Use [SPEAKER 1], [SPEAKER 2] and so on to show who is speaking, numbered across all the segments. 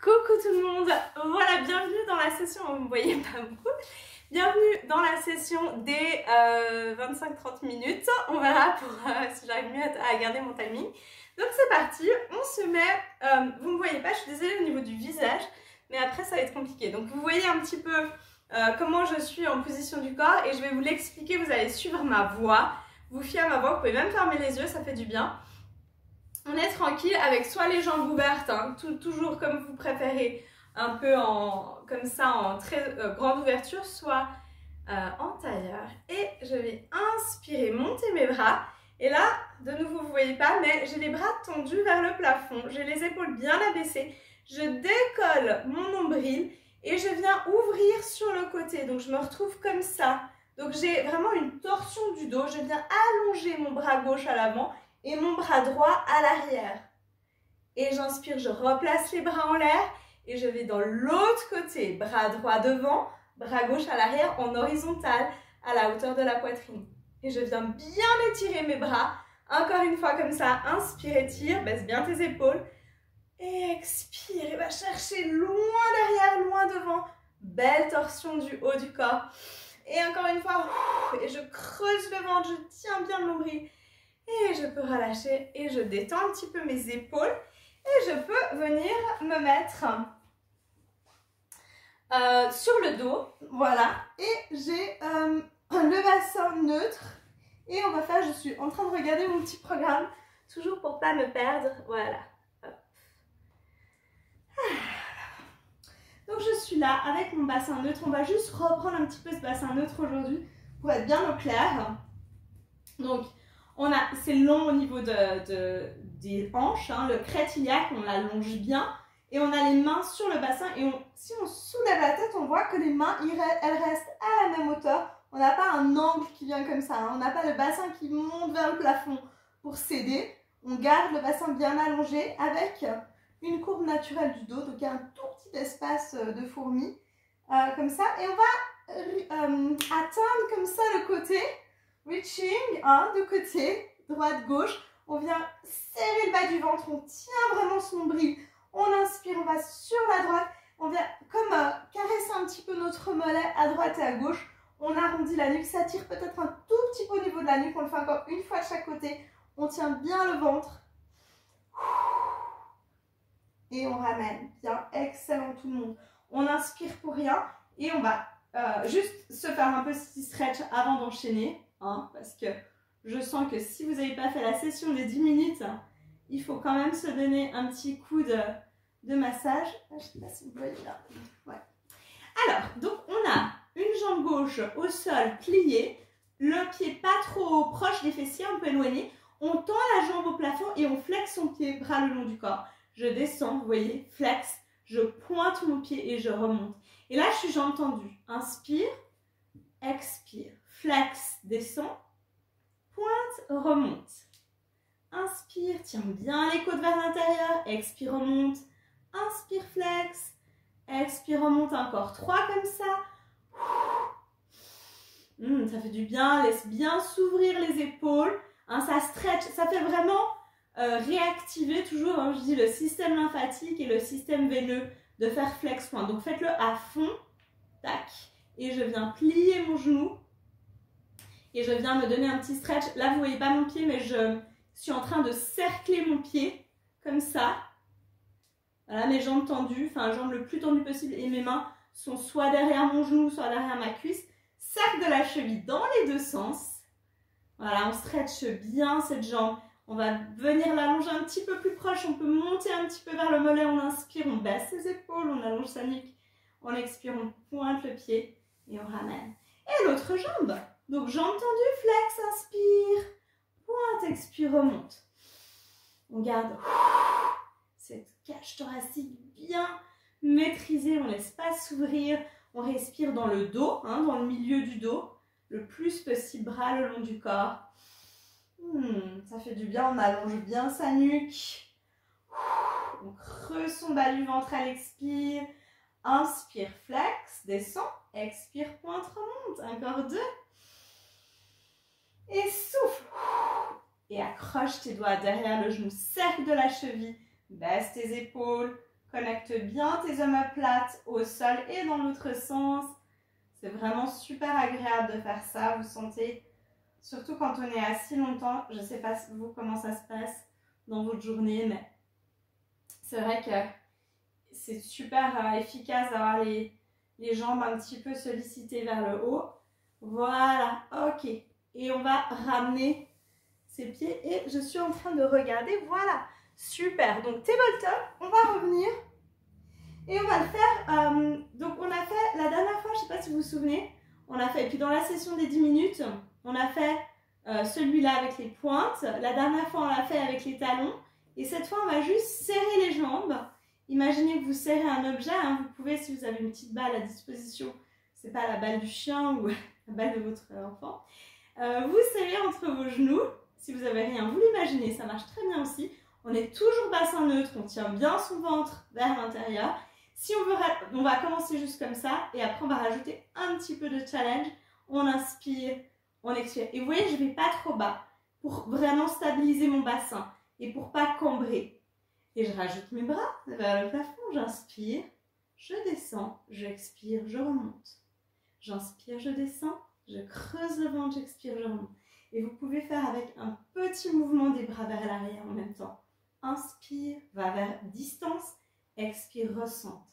[SPEAKER 1] Coucou tout le monde, voilà, bienvenue dans la session, vous ne me voyez pas beaucoup, bienvenue dans la session des 25-30 minutes, on verra pour si j'arrive mieux à garder mon timing. Donc c'est parti, on se met, vous ne me voyez pas, je suis désolée au niveau du visage, mais après ça va être compliqué. Donc vous voyez un petit peu comment je suis en position du corps et je vais vous l'expliquer, vous allez suivre ma voix, vous fiez à ma voix, vous pouvez même fermer les yeux, ça fait du bien. On est tranquille avec soit les jambes ouvertes, hein, toujours comme vous préférez, un peu comme ça en très grande ouverture, soit en tailleur. Et je vais inspirer, monter mes bras. Et là, de nouveau, vous ne voyez pas, mais j'ai les bras tendus vers le plafond. J'ai les épaules bien abaissées. Je décolle mon nombril et je viens ouvrir sur le côté. Donc, je me retrouve comme ça. Donc, j'ai vraiment une torsion du dos. Je viens allonger mon bras gauche à l'avant et mon bras droit à l'arrière. Et j'inspire, je replace les bras en l'air et je vais dans l'autre côté. Bras droit devant, bras gauche à l'arrière en horizontal à la hauteur de la poitrine. Et je viens bien étirer mes bras. Encore une fois comme ça, inspire, étire, baisse bien tes épaules. Et expire, et va chercher loin derrière, loin devant. Belle torsion du haut du corps. Et encore une fois, et je creuse le ventre, je tiens bien le nombril. Et je peux relâcher et je détends un petit peu mes épaules et je peux venir me mettre sur le dos, voilà, et j'ai le bassin neutre et on va faire, je suis en train de regarder mon petit programme, toujours pour pas me perdre, voilà. Donc je suis là avec mon bassin neutre, on va juste reprendre un petit peu ce bassin neutre aujourd'hui pour être bien au clair. Donc, c'est long au niveau des hanches, hein, le crête iliaque, on l'allonge bien. Et on a les mains sur le bassin. Et si on soulève la tête, on voit que les mains, elles restent à la même hauteur. On n'a pas un angle qui vient comme ça. Hein. On n'a pas le bassin qui monte vers le plafond pour s'aider. On garde le bassin bien allongé avec une courbe naturelle du dos. Donc, il y a un tout petit espace de fourmi. Comme ça. Et on va atteindre comme ça le côté. Reaching, de côté, droite, gauche. On vient serrer le bas du ventre, on tient vraiment son nombril. On inspire, on va sur la droite. On vient comme caresser un petit peu notre mollet à droite et à gauche. On arrondit la nuque, ça tire peut-être un tout petit peu au niveau de la nuque. On le fait encore une fois de chaque côté. On tient bien le ventre. Et on ramène. Bien, excellent tout le monde. On inspire pour rien. Et on va juste se faire un petit stretch avant d'enchaîner. Hein, parce que je sens que si vous n'avez pas fait la session des 10 minutes, il faut quand même se donner un petit coup de massage. Je ne sais pas si vous voyez là. Ouais. Alors, donc on a une jambe gauche au sol pliée, le pied pas trop proche des fessiers, un peu éloigné. On tend la jambe au plafond et on flexe son pied, bras le long du corps. Je descends, vous voyez, flex, je pointe mon pied et je remonte. Et là, je suis jambe tendue. Inspire, expire. Flex, descend, pointe, remonte. Inspire, tiens bien les côtes vers l'intérieur, expire, remonte. Inspire, flex, expire, remonte encore. 3 comme ça. Ça fait du bien, laisse bien s'ouvrir les épaules. Hein, ça stretch, ça fait vraiment réactiver toujours, hein, je dis, le système lymphatique et le système veineux de faire flex point. Donc faites-le à fond. Tac. Et je viens plier mon genou. Et je viens me donner un petit stretch. Là, vous ne voyez pas mon pied, mais je suis en train de cercler mon pied, comme ça. Voilà, mes jambes tendues, enfin, jambes le plus tendues possible. Et mes mains sont soit derrière mon genou, soit derrière ma cuisse. Cercle de la cheville dans les deux sens. Voilà, on stretch bien cette jambe. On va venir l'allonger un petit peu plus proche. On peut monter un petit peu vers le mollet. On inspire, on baisse les épaules, on allonge sa nuque. On expire, on pointe le pied et on ramène. Et l'autre jambe. Donc, jambe tendue, flex, inspire, pointe, expire, remonte. On garde cette cage thoracique bien maîtrisée, on ne laisse pas s'ouvrir. On respire dans le dos, hein, dans le milieu du dos, le plus possible, bras le long du corps. Ça fait du bien, on allonge bien sa nuque. On creuse son bas du ventre à l'expire. Inspire, flex, descend, expire, pointe, remonte. Encore 2. Et souffle. Et accroche tes doigts derrière le genou, cercle de la cheville, baisse tes épaules, Connecte bien tes omoplates au sol et dans l'autre sens. C'est vraiment super agréable de faire ça. Vous sentez, surtout quand on est assis longtemps, je ne sais pas vous comment ça se passe dans votre journée, mais c'est vrai que c'est super efficace d'avoir les jambes un petit peu sollicitées vers le haut. Voilà, ok. Et on va ramener ses pieds et je suis en train de regarder, voilà. Super, donc tabletop, on va revenir et on va le faire, donc on a fait la dernière fois, je ne sais pas si vous vous souvenez, on a fait, et puis dans la session des 10 minutes, on a fait celui-là avec les pointes, la dernière fois on l'a fait avec les talons, et cette fois on va juste serrer les jambes. Imaginez que vous serrez un objet, hein, vous pouvez, si vous avez une petite balle à disposition, c'est pas la balle du chien ou la balle de votre enfant, vous serrez entre vos genoux, si vous n'avez rien, vous l'imaginez, ça marche très bien aussi. On est toujours bassin neutre, on tient bien son ventre vers l'intérieur. Si on veut, on va commencer juste comme ça et après on va rajouter un petit peu de challenge. On inspire, on expire. Et vous voyez, je ne vais pas trop bas pour vraiment stabiliser mon bassin et pour pas cambrer. Et je rajoute mes bras vers le plafond, j'inspire, je descends, j'expire, je remonte. J'inspire, je descends, je creuse le ventre, j'expire, je remonte. Et vous pouvez faire avec un petit mouvement des bras vers l'arrière en même temps. Inspire, va vers distance, expire, recentre.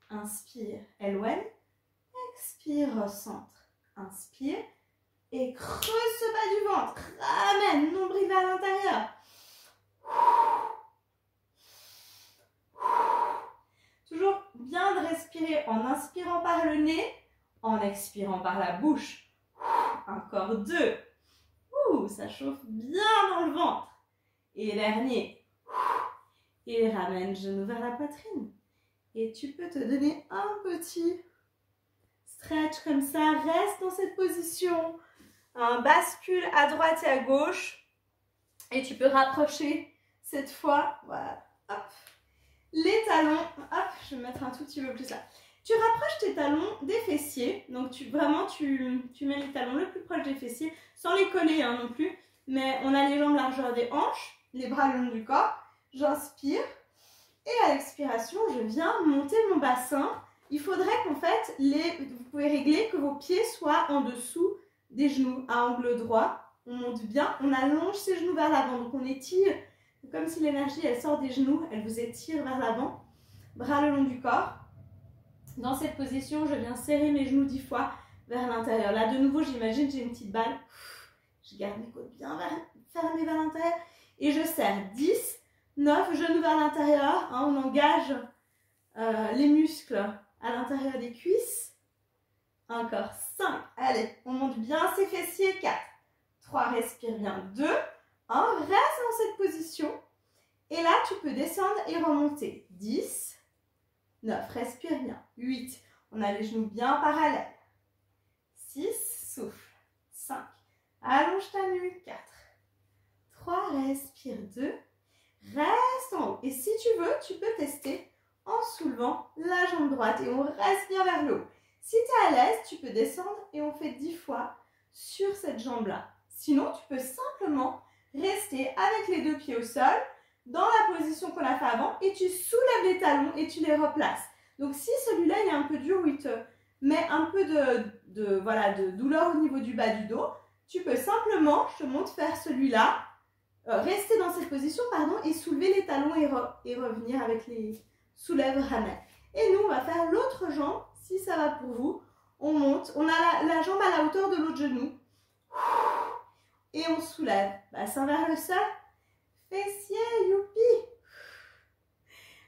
[SPEAKER 1] Inspire, éloigne, expire, recentre. Inspire et creuse ce bas du ventre. Ramène, nombril vers l'intérieur. Toujours bien de respirer en inspirant par le nez, en expirant par la bouche. Encore 2. Ça chauffe bien dans le ventre. Et dernier. Et ramène genou vers la poitrine. Et tu peux te donner un petit stretch comme ça. Reste dans cette position. Bascule à droite et à gauche. Et tu peux rapprocher cette fois. Voilà. Hop. Les talons. Hop, je vais mettre un tout petit peu plus là. Tu rapproches tes talons des fessiers. Donc tu mets les talons le plus proche des fessiers. Sans les coller hein, non plus. Mais on a les jambes largeur des hanches. Les bras le long du corps. J'inspire et à l'expiration, je viens monter mon bassin. Il faudrait qu'en fait, vous pouvez régler que vos pieds soient en dessous des genoux à angle droit. On monte bien, on allonge ses genoux vers l'avant. Donc on étire, comme si l'énergie elle sort des genoux, elle vous étire vers l'avant. Bras le long du corps. Dans cette position, je viens serrer mes genoux 10 fois vers l'intérieur. Là, de nouveau, j'imagine j'ai une petite balle. Je garde mes côtes bien fermées vers l'intérieur. Et je serre 10. 9, genoux vers l'intérieur, hein, on engage les muscles à l'intérieur des cuisses. Encore 5, allez, on monte bien ses fessiers, 4, 3, respire bien, 2, 1, reste dans cette position. Et là, tu peux descendre et remonter, 10, 9, respire bien, 8, on a les genoux bien parallèles, 6, souffle, 5, allonge ta nuque, 4, 3, respire, 2, reste en haut. Et si tu veux, tu peux tester en soulevant la jambe droite. Et on reste bien vers le haut. Si tu es à l'aise, tu peux descendre et on fait 10 fois sur cette jambe-là. Sinon, tu peux simplement rester avec les 2 pieds au sol, dans la position qu'on a fait avant, et tu soulèves les talons et tu les replaces. Donc si celui-là il est un peu dur, où il te met un peu de douleur au niveau du bas du dos, tu peux simplement, je te montre, faire celui-là, rester dans cette position, et soulever les talons et revenir avec les soulève, ramène. Et nous, on va faire l'autre jambe, si ça va pour vous. On monte, on a la jambe à la hauteur de l'autre genou. Et on soulève, bassin vers le sol, fessier, youpi.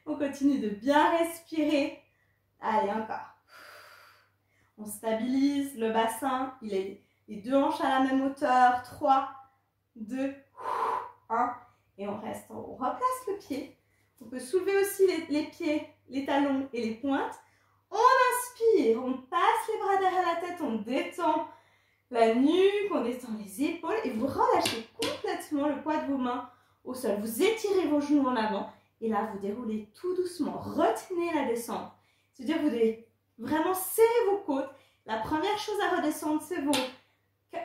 [SPEAKER 1] On continue de bien respirer. Allez, encore. On stabilise le bassin, il est les 2 hanches à la même hauteur. 3, 2, 1. Et on reste, on replace le pied. On peut soulever aussi les pieds, les talons et les pointes. On inspire, on passe les bras derrière la tête, on détend la nuque, on détend les épaules et vous relâchez complètement le poids de vos mains au sol. Vous étirez vos genoux en avant et là, vous déroulez tout doucement. Retenez la descente. C'est-à-dire que vous devez vraiment serrer vos côtes. La première chose à redescendre, c'est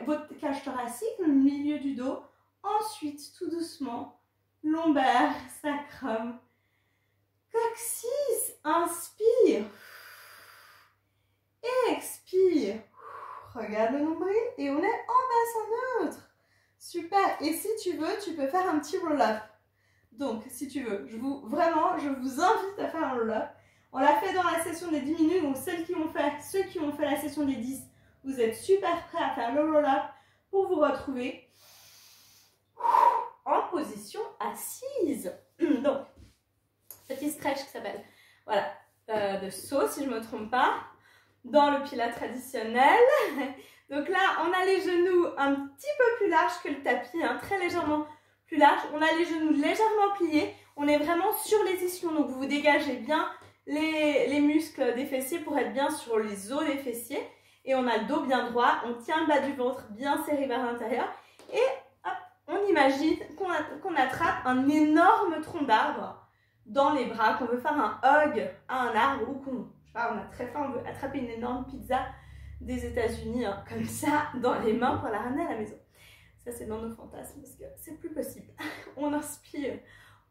[SPEAKER 1] votre cage thoracique, le milieu du dos. Ensuite, tout doucement, lombaire, sacrum, Coccyx, inspire. Expire. Regarde le nombril et on est en bassin neutre. Super. Et si tu veux, tu peux faire un petit roll-up. Donc, si tu veux, je vous invite à faire un roll-up. On l'a fait dans la session des 10 minutes. Donc, ceux qui ont fait la session des 10, vous êtes super prêts à faire le roll-up pour vous retrouver en position assise. Donc, petit stretch qui s'appelle, voilà, de saut, si je ne me trompe pas, dans le pilates traditionnel. Donc là, on a les genoux un petit peu plus larges que le tapis, hein, très légèrement plus larges. On a les genoux légèrement pliés. On est vraiment sur les ischions, donc vous dégagez bien les muscles des fessiers pour être bien sur les os des fessiers. Et on a le dos bien droit, on tient le bas du ventre bien serré vers l'intérieur. Et hop, on imagine qu'on attrape un énorme tronc d'arbre dans les bras, qu'on veut faire un hug à un arbre ou qu'on, je sais pas, on a très faim, on veut attraper une énorme pizza des États-Unis, hein, comme ça, dans les mains pour la ramener à la maison. Ça, c'est dans nos fantasmes parce que c'est plus possible. On inspire,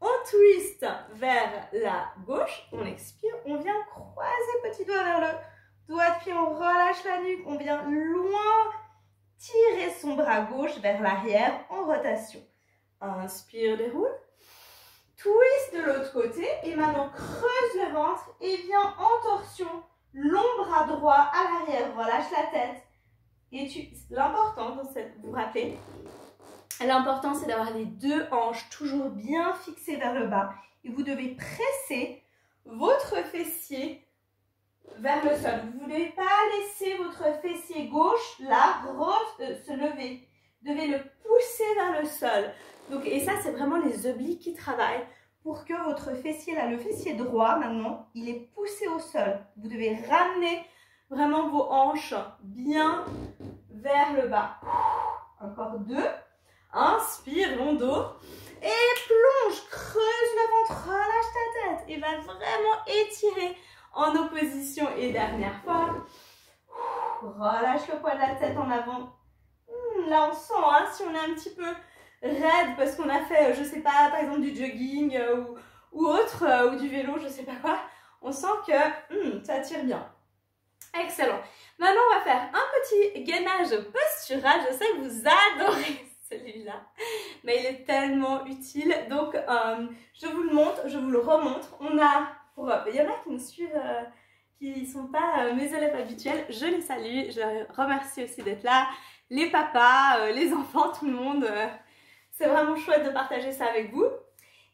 [SPEAKER 1] on twist vers la gauche, on expire, on vient croiser petit doigt vers le doigt de pied, on relâche la nuque, on vient loin, tirer son bras gauche vers l'arrière en rotation. Inspire, déroule. Twist de l'autre côté et maintenant creuse le ventre et viens en torsion, long bras droit à l'arrière, relâche la tête. Et l'important, vous vous rappelez, l'important c'est d'avoir les deux hanches toujours bien fixées vers le bas et vous devez presser votre fessier vers le sol. Vous ne devez pas laisser votre fessier gauche là se lever. Vous devez le pousser vers le sol. Donc, et ça, c'est vraiment les obliques qui travaillent pour que votre fessier, là, le fessier droit, maintenant, il est poussé au sol. Vous devez ramener vraiment vos hanches bien vers le bas. Encore 2. Inspire, long dos. Et plonge, creuse le ventre, relâche ta tête. Et va vraiment étirer en opposition. Et dernière fois. Relâche le poids de la tête en avant. Là, on sent, hein, si on est un petit peu raide parce qu'on a fait, je sais pas, par exemple du jogging ou autre, ou du vélo, je sais pas quoi, on sent que ça tire bien. Excellent. Maintenant, on va faire un petit gainage postural. Je sais que vous adorez celui-là, mais il est tellement utile. Donc, je vous le montre, je vous le remontre. On a, il y en a qui me suivent, qui ne sont pas mes élèves habituels. Je les salue, je les remercie aussi d'être là. Les papas, les enfants, tout le monde. C'est vraiment chouette de partager ça avec vous.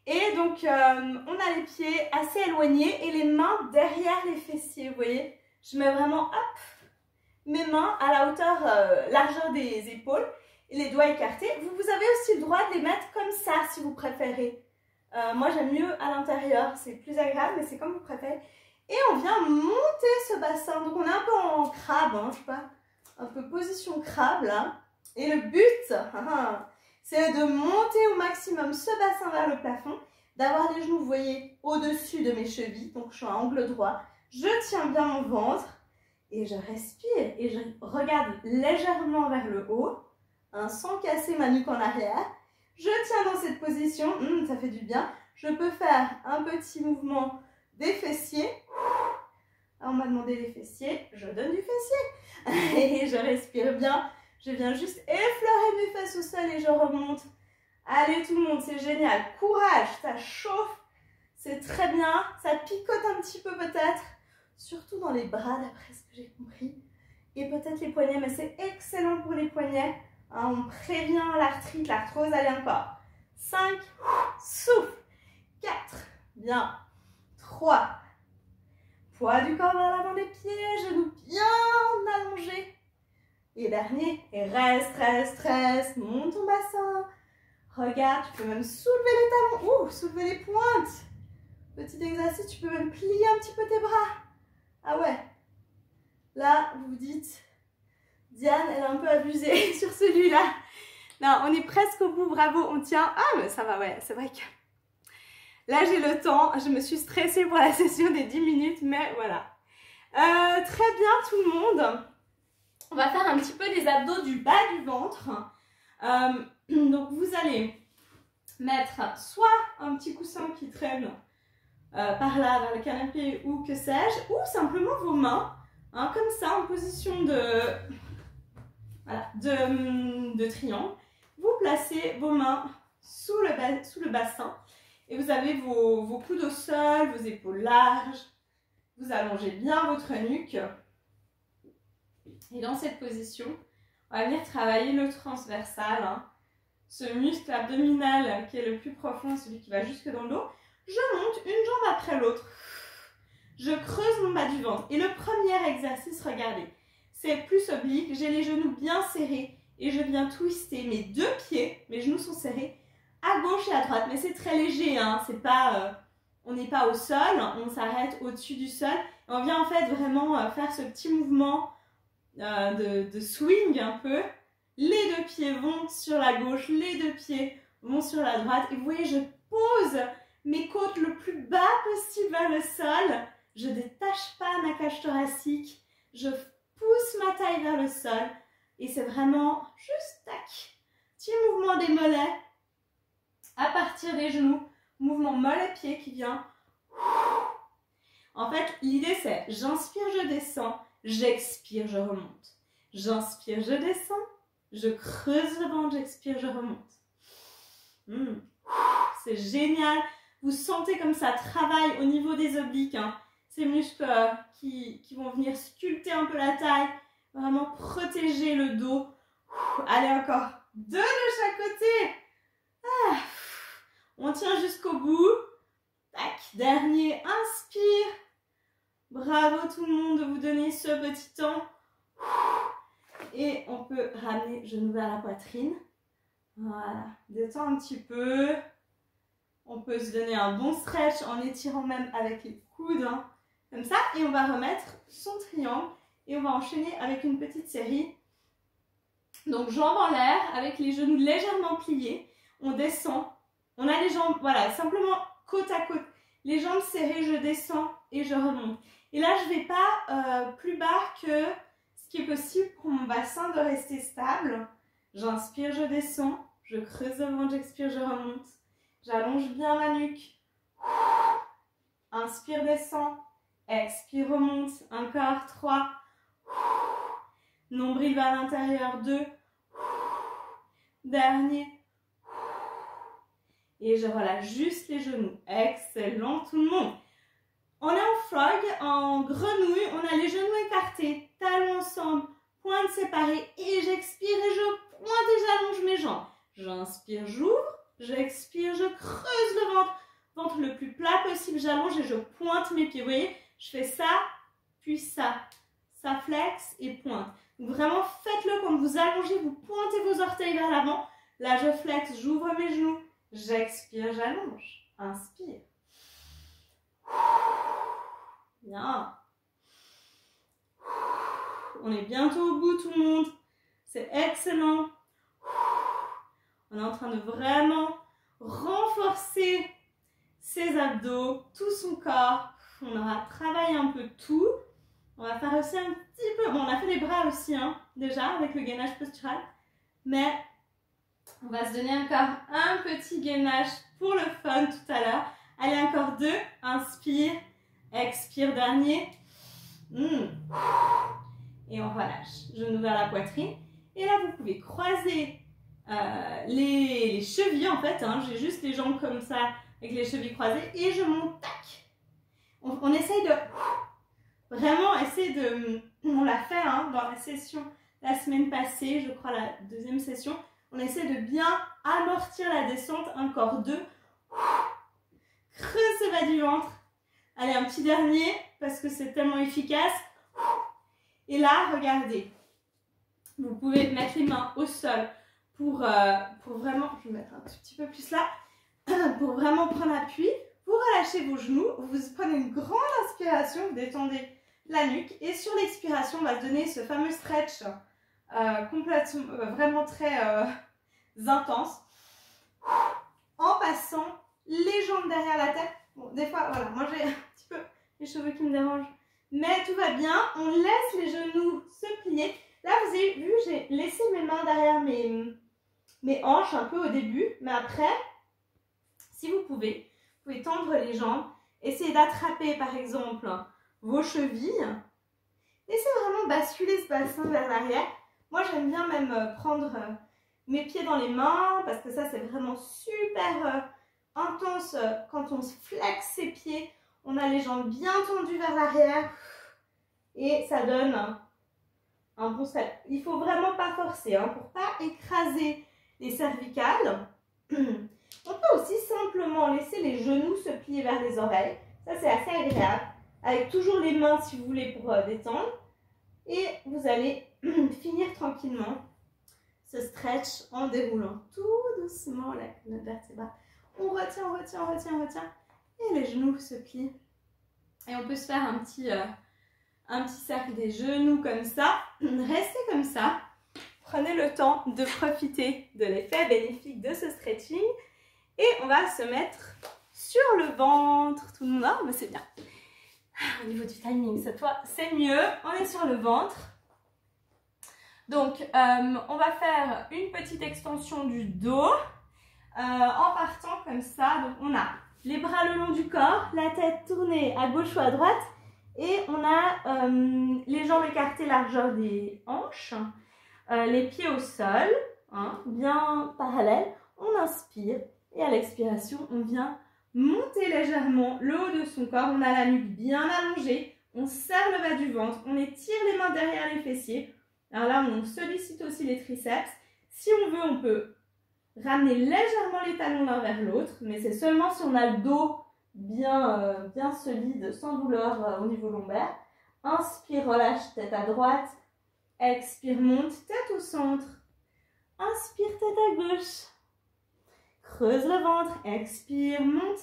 [SPEAKER 1] Et donc, on a les pieds assez éloignés et les mains derrière les fessiers, vous voyez. Je mets vraiment, hop, mes mains à la hauteur, largeur des épaules et les doigts écartés. Vous avez aussi le droit de les mettre comme ça si vous préférez. Moi, j'aime mieux à l'intérieur, c'est plus agréable, mais c'est comme vous préférez. Et on vient monter ce bassin. Donc, on est un peu en crabe, hein, je sais pas, un peu position crabe, là. Et le but, c'est de monter au maximum ce bassin vers le plafond, d'avoir les genoux, vous voyez, au-dessus de mes chevilles. Donc, je suis à angle droit. Je tiens bien mon ventre et je respire et je regarde légèrement vers le haut, hein, sans casser ma nuque en arrière. Je tiens dans cette position, ça fait du bien. Je peux faire un petit mouvement des fessiers. On m'a demandé les fessiers, je donne du fessier. Et je respire bien. Je viens juste effleurer mes fesses au sol et je remonte. Allez tout le monde, c'est génial. Courage, ça chauffe, c'est très bien. Ça picote un petit peu peut-être. Surtout dans les bras, d'après ce que j'ai compris. Et peut-être les poignets, mais c'est excellent pour les poignets. Hein, on prévient l'arthrite, l'arthrose. Allez encore. 5, souffle. 4, bien. 3, poids du corps vers l'avant des pieds, genoux bien allongés. Et dernier, et reste, monte ton bassin. Regarde, tu peux même soulever les talons, soulever les pointes. Petit exercice, tu peux même plier un petit peu tes bras. Ah ouais, là, vous vous dites, Diane, elle a un peu abusé sur celui-là. Non, on est presque au bout, bravo, on tient. Ah, mais ça va, ouais, c'est vrai que là, j'ai le temps. Je me suis stressée pour la session des 10 minutes, mais voilà. Très bien, tout le monde. On va faire un petit peu les abdos du bas du ventre. Donc, vous allez mettre soit un petit coussin qui traîne par là vers le canapé ou que sais-je, ou simplement vos mains, hein, comme ça en position voilà, de triangle. Vous placez vos mains sous le bassin et vous avez vos coudes au sol, vos épaules larges. Vous allongez bien votre nuque. Et dans cette position, on va venir travailler le transversal, hein. Ce muscle abdominal qui est le plus profond, celui qui va jusque dans le dos. Je monte une jambe après l'autre. Je creuse mon bas du ventre. Et le premier exercice, regardez, c'est plus oblique. J'ai les genoux bien serrés et je viens twister mes deux pieds. Mes genoux sont serrés à gauche et à droite. Mais c'est très léger, hein. C'est pas, on n'est pas au sol. On s'arrête au-dessus du sol. Et on vient en fait vraiment faire ce petit mouvement de swing un peu. Les deux pieds vont sur la gauche, les deux pieds vont sur la droite. Et vous voyez, je pose mes côtes le plus bas possible vers le sol. Je ne détache pas ma cage thoracique. Je pousse ma taille vers le sol. Et c'est vraiment juste tac. Petit mouvement des mollets à partir des genoux. Mouvement mollet-pied qui vient. En fait, l'idée c'est j'inspire, je descends. J'expire, je remonte. J'inspire, je descends. Je creuse le ventre, j'expire, je remonte. C'est génial. Vous sentez comme ça travaille au niveau des obliques. Hein. Ces muscles qui vont venir sculpter un peu la taille. Vraiment protéger le dos. Allez, encore deux de chaque côté. On tient jusqu'au bout. Tac, dernier, inspire. Bravo tout le monde de vous donner ce petit temps. Et on peut ramener genou vers la poitrine. Voilà, détends un petit peu. On peut se donner un bon stretch en étirant même avec les coudes. Hein, comme ça. Et on va remettre son triangle. Et on va enchaîner avec une petite série. Donc jambes en l'air avec les genoux légèrement pliés. On descend. On a les jambes, voilà, simplement côte à côte. Les jambes serrées, je descends et je remonte. Et là, je ne vais pas plus bas que ce qui est possible pour mon bassin de rester stable. J'inspire, je descends. Je creuse le ventre, j'expire, je remonte. J'allonge bien ma nuque. Inspire, descends. Expire, remonte. Encore 3. Nombril vers l'intérieur, 2. Dernier. Et je relâche juste les genoux. Excellent tout le monde. On est en frog, en grenouille. On a les genoux écartés, talons ensemble, pointes séparées. Et j'expire et je pointe et j'allonge mes jambes. J'inspire, j'ouvre. J'expire, je creuse le ventre. Ventre le plus plat possible, j'allonge et je pointe mes pieds. Vous voyez, je fais ça, puis ça. Ça flex et pointe. Donc vraiment, faites-le quand vous allongez, vous pointez vos orteils vers l'avant. Là, je flex, j'ouvre mes genoux. J'expire, j'allonge. Inspire. Bien. On est bientôt au bout, tout le monde. C'est excellent. On est en train de vraiment renforcer ses abdos, tout son corps. On aura travaillé un peu tout. On va faire aussi un petit peu... Bon, on a fait les bras aussi, hein, déjà, avec le gainage postural. Mais on va se donner encore un petit gainage pour le fun tout à l'heure. Allez, encore 2. Inspire. Expire, dernier. Et on relâche. Genou vers la poitrine. Et là, vous pouvez croiser les chevilles, en fait. Hein. J'ai juste les jambes comme ça, avec les chevilles croisées. Et je monte, tac. On essaye de... Vraiment, essayer de... On l'a fait hein, dans la session la semaine passée, je crois la deuxième session. On essaie de bien amortir la descente. Encore 2. Creuse ce bas du ventre. Allez, un petit dernier, parce que c'est tellement efficace. Et là, regardez. Vous pouvez mettre les mains au sol pour vraiment... Je vais mettre un tout petit peu plus là. Pour vraiment prendre appui. Vous relâchez vos genoux. Vous prenez une grande inspiration. Vous détendez la nuque. Et sur l'expiration, on va se donner ce fameux stretch complètement, vraiment très intense. En passant les jambes derrière la tête. Bon, des fois, voilà, moi j'ai un petit peu les cheveux qui me dérangent. Mais tout va bien. On laisse les genoux se plier. Là, vous avez vu, j'ai laissé mes mains derrière mes hanches un peu au début. Mais après, si vous pouvez tendre les jambes essayez d'attraper par exemple vos chevilles. Laissez vraiment basculer ce bassin vers l'arrière. Moi, j'aime bien même prendre mes pieds dans les mains parce que ça, c'est vraiment super intense quand on se flexe ses pieds. On a les jambes bien tendues vers l'arrière et ça donne un bon style. Il ne faut vraiment pas forcer pour ne pas écraser les cervicales. On peut aussi simplement laisser les genoux se plier vers les oreilles. Ça, c'est assez agréable. Avec toujours les mains, si vous voulez, pour détendre. Et vous allez finir tranquillement ce stretch en déroulant tout doucement la colonne vertébrale. On retient, on retient, on retient, on retient. Et les genoux se plient. Et on peut se faire un petit cercle des genoux comme ça. Restez comme ça. Prenez le temps de profiter de l'effet bénéfique de ce stretching. Et on va se mettre sur le ventre. Tout le monde, ah, mais c'est bien. Au niveau du timing, cette fois, c'est mieux. On est sur le ventre. Donc, on va faire une petite extension du dos en partant comme ça. Donc, on a les bras le long du corps, la tête tournée à gauche ou à droite. Et on a les jambes écartées largeur des hanches, les pieds au sol, bien parallèles. On inspire et à l'expiration, on vient monter légèrement le haut de son corps. On a la nuque bien allongée, on serre le bas du ventre, on étire les mains derrière les fessiers. Alors là, on sollicite aussi les triceps. Si on veut, on peut ramener légèrement les talons l'un vers l'autre, mais c'est seulement si on a le dos bien solide, sans douleur au niveau lombaire. Inspire, relâche tête à droite. Expire, monte, tête au centre. Inspire, tête à gauche. Creuse le ventre. Expire, monte,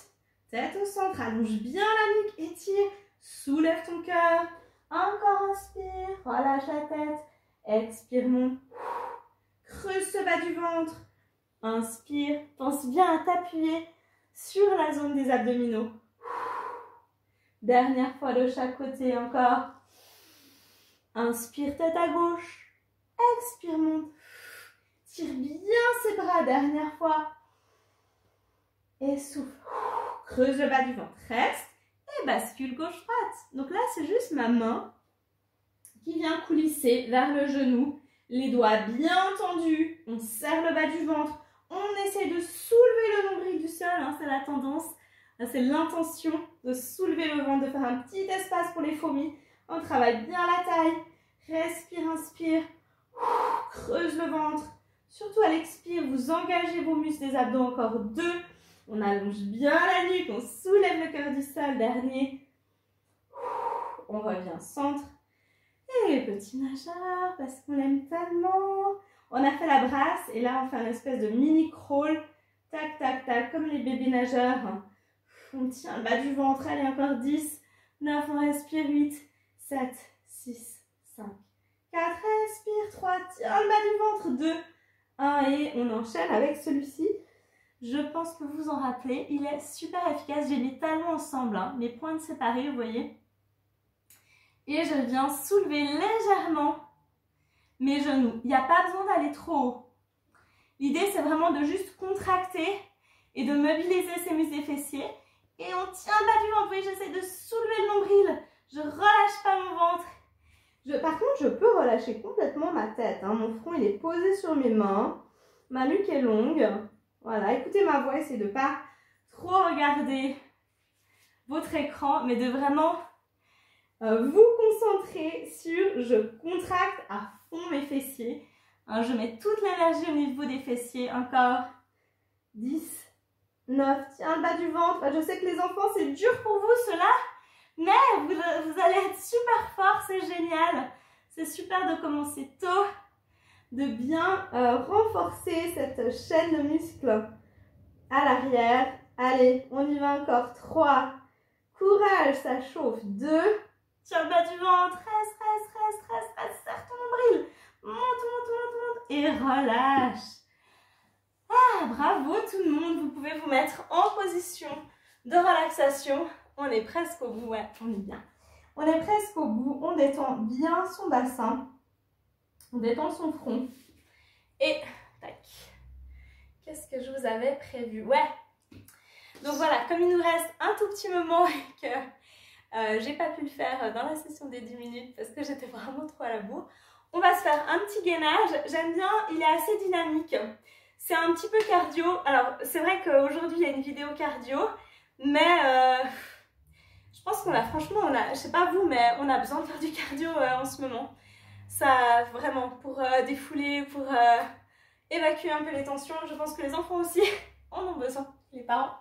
[SPEAKER 1] tête au centre. Allonge bien la nuque, étire. Soulève ton cœur. Encore inspire, relâche la tête. Expire, monte. Creuse ce bas du ventre. Inspire, pense bien à t'appuyer sur la zone des abdominaux. Dernière fois de chaque côté, encore. Inspire, tête à gauche. Expire, monte. Tire bien ses bras, dernière fois. Et souffle. Creuse le bas du ventre, reste. Et bascule gauche-droite. Donc là, c'est juste ma main qui vient coulisser vers le genou. Les doigts bien tendus. On serre le bas du ventre. On essaie de soulever le nombril du sol, c'est la tendance, c'est l'intention de soulever le ventre, de faire un petit espace pour les fourmis. On travaille bien la taille, respire, inspire, creuse le ventre. Surtout à l'expire, vous engagez vos muscles des abdos, encore 2. On allonge bien la nuque, on soulève le cœur du sol, dernier. On revient centre. Et petit nageur, parce qu'on aime tellement. On a fait la brasse et là on fait une espèce de mini crawl, tac tac tac, comme les bébés nageurs. On tient le bas du ventre, allez encore 10, 9, on respire, 8, 7, 6, 5, 4, respire, 3, tiens le bas du ventre, 2, 1 et on enchaîne avec celui-ci. Je pense que vous en rappelez, il est super efficace, j'ai mis talons ensemble, mes pointes séparées, vous voyez. Et je viens soulever légèrement mes genoux. Il n'y a pas besoin d'aller trop haut. L'idée, c'est vraiment de juste contracter et de mobiliser ses muscles des fessiers. Et on tient le bas du ventre. Vous voyez, j'essaie de soulever le nombril. Je ne relâche pas mon ventre. Par contre, je peux relâcher complètement ma tête. Mon front, il est posé sur mes mains. Ma nuque est longue. Voilà, écoutez ma voix. Essayez de ne pas trop regarder votre écran, mais de vraiment vous concentrer sur je contracte à fond mes fessiers. Je mets toute l'énergie au niveau des fessiers. Encore 10, 9, tiens le bas du ventre. Je sais que les enfants c'est dur pour vous cela, mais vous allez être super forts, c'est génial. C'est super de commencer tôt, de bien renforcer cette chaîne de muscles à l'arrière. Allez, on y va encore. 3, courage, ça chauffe. 2, tiens le bas du ventre, reste, serre ton nombril. Monte et relâche. Bravo tout le monde, vous pouvez vous mettre en position de relaxation. On est presque au bout, ouais, on est bien. On est presque au bout, on détend bien son bassin, on détend son front. Et tac, qu'est-ce que je vous avais prévu? Ouais, Donc voilà, comme il nous reste un tout petit moment et que j'ai pas pu le faire dans la session des 10 minutes parce que j'étais vraiment trop à la bourre, on va se faire un petit gainage. J'aime bien, il est assez dynamique. C'est un petit peu cardio. Alors, c'est vrai qu'aujourd'hui, il y a une vidéo cardio, mais je pense qu'on a, franchement, je sais pas vous, mais on a besoin de faire du cardio en ce moment. Ça, vraiment, pour défouler, pour évacuer un peu les tensions. Je pense que les enfants aussi en ont besoin, les parents.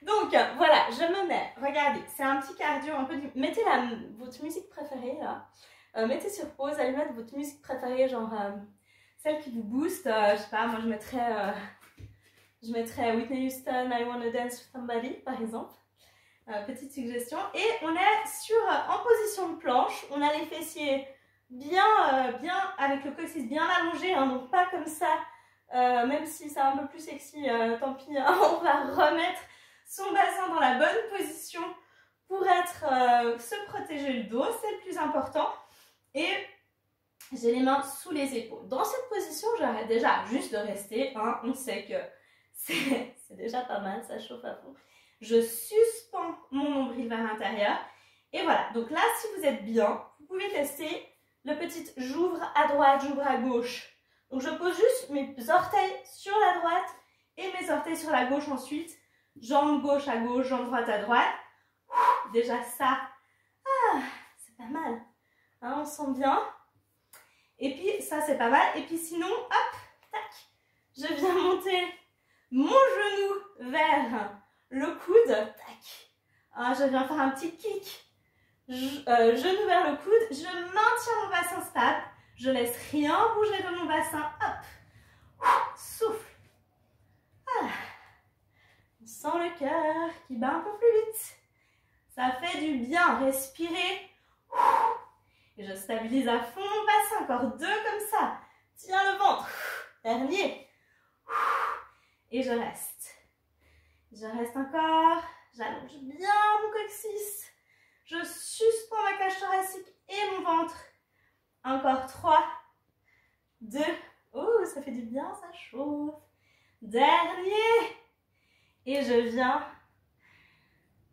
[SPEAKER 1] Donc, voilà, je me mets. Regardez, c'est un petit cardio un peu... Mettez votre musique préférée, là. Mettez sur pause, allez mettre votre musique préférée, genre celle qui vous booste. Je sais pas, moi je mettrais Whitney Houston, I Wanna Dance with Somebody, par exemple. Petite suggestion. Et on est en position de planche. On a les fessiers bien avec le coccyx bien allongé, hein, donc pas comme ça. Même si c'est un peu plus sexy, tant pis, hein, on va remettre son bassin dans la bonne position pour se protéger le dos, c'est le plus important. Et j'ai les mains sous les épaules. Dans cette position, j'arrête déjà juste de rester. Hein, on sait que c'est déjà pas mal, ça chauffe à fond. Je suspends mon nombril vers l'intérieur. Et voilà, donc là, si vous êtes bien, vous pouvez tester le petit j'ouvre à droite, j'ouvre à gauche. Donc je pose juste mes orteils sur la droite et mes orteils sur la gauche ensuite. Jambe gauche à gauche, jambe droite à droite. Déjà ça, c'est pas mal. Hein, on sent bien. Et puis ça c'est pas mal. Et puis sinon, hop, tac, je viens monter mon genou vers le coude, tac. Ah, je viens faire un petit kick, genou vers le coude. Je maintiens mon bassin stable. Je laisse rien bouger de mon bassin. Hop, souffle. Ah. On sent le cœur qui bat un peu plus vite. Ça fait du bien. Respirez. Et je stabilise à fond mon bassin. Encore 2 comme ça. Tiens le ventre. Dernier. Et je reste. Je reste encore. J'allonge bien mon coccyx. Je suspends ma cage thoracique et mon ventre. Encore 3, 2. Oh, ça fait du bien, ça chauffe. Dernier. Et je viens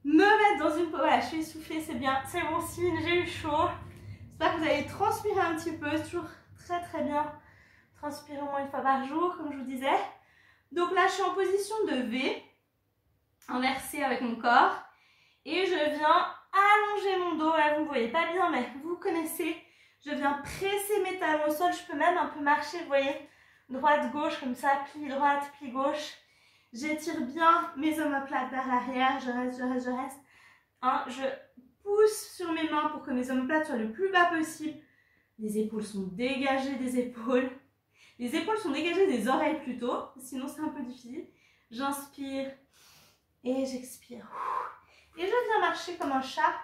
[SPEAKER 1] me mettre dans une... Voilà, je suis essoufflée, c'est bien. C'est bon signe, j'ai eu chaud. J'espère que vous allez transpirer un petit peu. C'est toujours très très bien. Transpirer au moins 1 fois par jour, comme je vous disais. Donc là, je suis en position de V. Inversée avec mon corps. Et je viens allonger mon dos. Là, vous ne voyez pas bien, mais vous connaissez. Je viens presser mes talons au sol. Je peux même un peu marcher, vous voyez. Droite, gauche, comme ça. Pli droite, pli gauche. J'étire bien mes omoplates vers l'arrière. Je reste, je reste, je reste. Hein, je pousse sur mes mains pour que mes omoplates soient le plus bas possible. Les épaules sont dégagées des épaules. Les épaules sont dégagées des oreilles plutôt. Sinon, c'est un peu difficile. J'inspire et j'expire. Et je viens marcher comme un chat